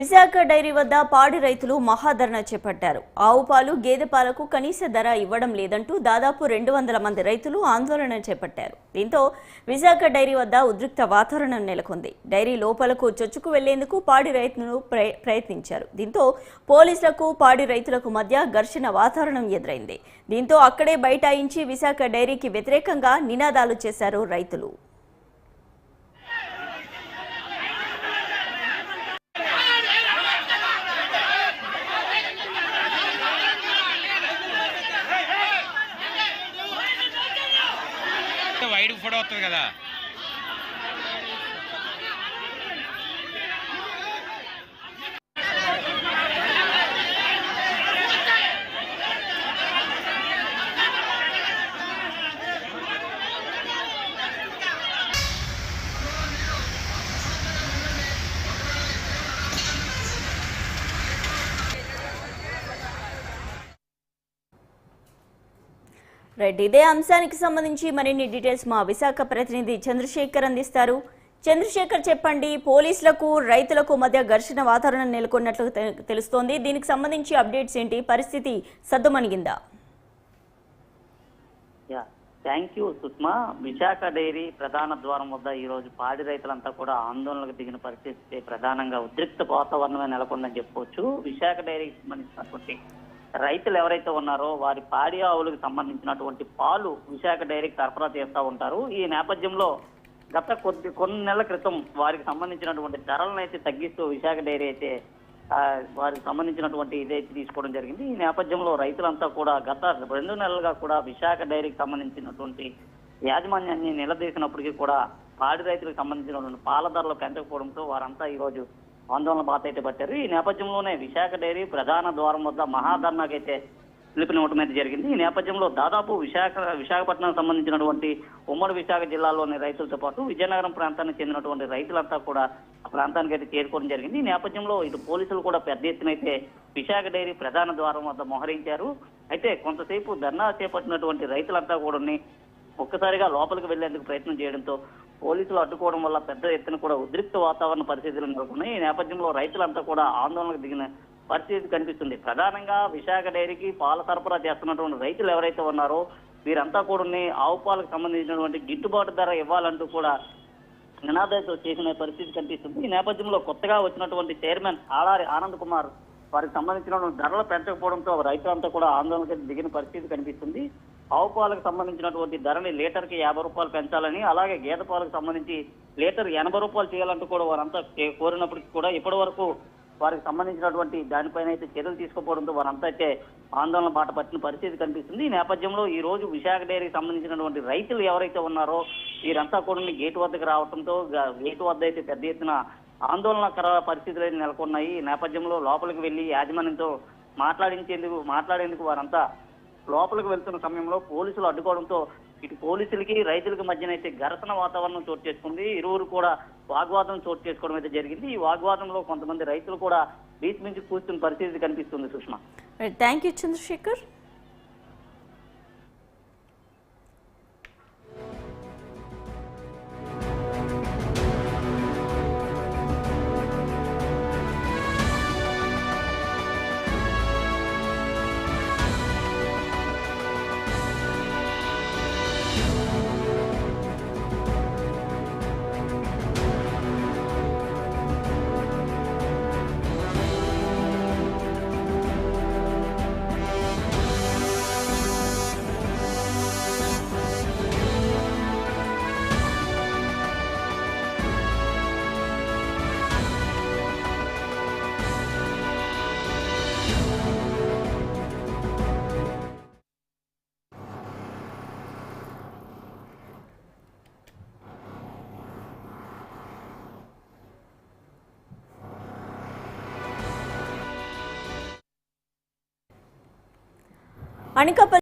Visakha dairy వద్ద పాడి రైతులు మహాధర్నా చేపట్టారు. ఆవు పాలు, గేదె పాలకు కనీస ధర ఇవ్వడం లేదంటూ దాదాపు 200 మంది రైతులు ఆందోళన చేపట్టారు. దీంతో విశాఖ డైరీ వద్ద ఉద్రిక్త వాతావరణం నెలకొంది. డైరీ లోపలకు చొచ్చుకు వెళ్లేందుకు పాడి రైతులు ప్రయత్నించారు. దీంతో పోలీసులకు, పాడి రైతులకు మధ్య ఘర్షణ వాతావరణం ఎదురైంది. దీంతో అక్కడే బైఠాయించి విశాఖ డైరీకి వ్యతిరేకంగా నినాదాలు చేశారు రైతులు. వైడ్ ఫోటో వస్తుంది కదా. రైట్, ఇదే అంశానికి సంబంధించి మరిన్ని డీటెయిల్స్ మా విశాఖ ప్రతినిధి చంద్రశేఖర్ అందిస్తారు. చంద్రశేఖర్, చెప్పండి. పోలీసులకు, రైతులకు మధ్య ఘర్షణ వాతావరణం నెలకొన్నట్లు తెలుస్తోంది. దీనికి సంబంధించి అప్డేట్స్ ఏంటి? పరిస్థితి సద్దుమణిగిందా? Thank you Sushma. Visakha dairy ప్రధాన ద్వారం వద్ద ఈ రోజు పాడి రైతులంతా కూడా ఆందోళనకు దిగిన పరిస్థితి ప్రధానంగా ఉద్రిక్త వాతావరణమే నెలకొందని చెప్పుకోవచ్చు. విశాఖ డైరీకి సంబంధించినటువంటి రైతులు ఎవరైతే ఉన్నారో వారి పాడి ఆవులకు సంబంధించినటువంటి పాలు విశాఖ డైరీకి సరఫరా చేస్తూ ఉంటారు. ఈ నేపథ్యంలో గత కొన్ని నెలల క్రితం వారికి సంబంధించినటువంటి ధరలను అయితే తగ్గిస్తూ విశాఖ డైరీ అయితే వారికి సంబంధించినటువంటి ఇదైతే తీసుకోవడం జరిగింది. ఈ నేపథ్యంలో రైతులంతా కూడా గత 2 నెలలుగా కూడా విశాఖ డైరీకి సంబంధించినటువంటి యాజమాన్యాన్ని నిలదీసినప్పటికీ కూడా పాడి రైతులకు సంబంధించినటువంటి పాల ధరలు పెంచకపోవడంతో వారంతా ఈ రోజు ఆందోళన బాత అయితే పట్టారు. ఈ నేపథ్యంలోనే విశాఖ డైరీ ప్రధాన ద్వారం వద్ద మహాధర్నాకైతే పిలుపునివ్వడం అయితే జరిగింది. ఈ నేపథ్యంలో దాదాపు విశాఖపట్నం సంబంధించినటువంటి ఉమ్మడి విశాఖ జిల్లాలోని రైతులతో పాటు విజయనగరం ప్రాంతానికి చెందినటువంటి రైతులంతా కూడా ఆ ప్రాంతానికి అయితే చేరుకోవడం జరిగింది. ఈ నేపథ్యంలో ఇటు పోలీసులు కూడా పెద్ద ఎత్తున అయితే విశాఖ డైరీ ప్రధాన ద్వారం వద్ద మోహరించారు. అయితే కొంతసేపు ధర్నా చేపట్టినటువంటి రైతులంతా కూడా ఒక్కసారిగా లోపలికి వెళ్లేందుకు ప్రయత్నం చేయడంతో పోలీసులు అడ్డుకోవడం వల్ల పెద్ద ఎత్తున కూడా ఉద్రిక్త వాతావరణ పరిస్థితులు నెలకొన్నాయి. ఈ నేపథ్యంలో రైతులంతా కూడా ఆందోళనకు దిగిన పరిస్థితి కనిపిస్తుంది. ప్రధానంగా విశాఖ డైరీకి పాల సరఫరా చేస్తున్నటువంటి రైతులు ఎవరైతే ఉన్నారో వీరంతా కూడా ఆవు పాలకు సంబంధించినటువంటి గిట్టుబాటు ధర ఇవ్వాలంటూ కూడా నినాదాలతో చేసిన పరిస్థితి కనిపిస్తుంది. ఈ నేపథ్యంలో కొత్తగా వచ్చినటువంటి చైర్మన్ ఆడారి ఆనంద్ కుమార్ వారికి సంబంధించినటువంటి ధరలు పెంచకపోవడంతో రైతులంతా కూడా ఆందోళనకు దిగిన పరిస్థితి కనిపిస్తుంది. ఆవు పాలకు సంబంధించినటువంటి ధరని లీటర్కి 50 రూపాయలు పెంచాలని, అలాగే గేదె పాలకు సంబంధించి లీటర్ 80 రూపాయలు చేయాలంటూ కూడా వారంతా కోరినప్పటికీ కూడా ఇప్పటి వరకు వారికి సంబంధించినటువంటి దానిపైన అయితే చర్యలు తీసుకోవడంతో వారంతా అయితే ఆందోళన బాట పట్టిన పరిస్థితి కనిపిస్తుంది. ఈ నేపథ్యంలో ఈ రోజు విశాఖ డైరీకి సంబంధించినటువంటి రైతులు ఎవరైతే ఉన్నారో వీరంతా కూడా గేటు వద్దకు రావడంతో గేటు వద్ద అయితే పెద్ద ఎత్తున ఆందోళనకర పరిస్థితులు అయితే నెలకొన్నాయి. ఈ నేపథ్యంలో లోపలికి వెళ్లి యాజమాన్యంతో మాట్లాడేందుకు వారంతా లోపలికి వెళ్తున్న సమయంలో పోలీసులు అడ్డుకోవడంతో ఇటు పోలీసులకి రైతులకి మధ్యనైతే ఘర్షణ వాతావరణం చోటు చేసుకుంది. ఇరువురు కూడా వాగ్వాదం చోటు చేసుకోవడం అయితే జరిగింది. ఈ వాగ్వాదంలో కొంతమంది రైతులు కూడా భీష్మించి కూర్చున్న పరిస్థితి కనిపిస్తుంది. Sushma, thank you Chandrashekhar. అనకాపల్లి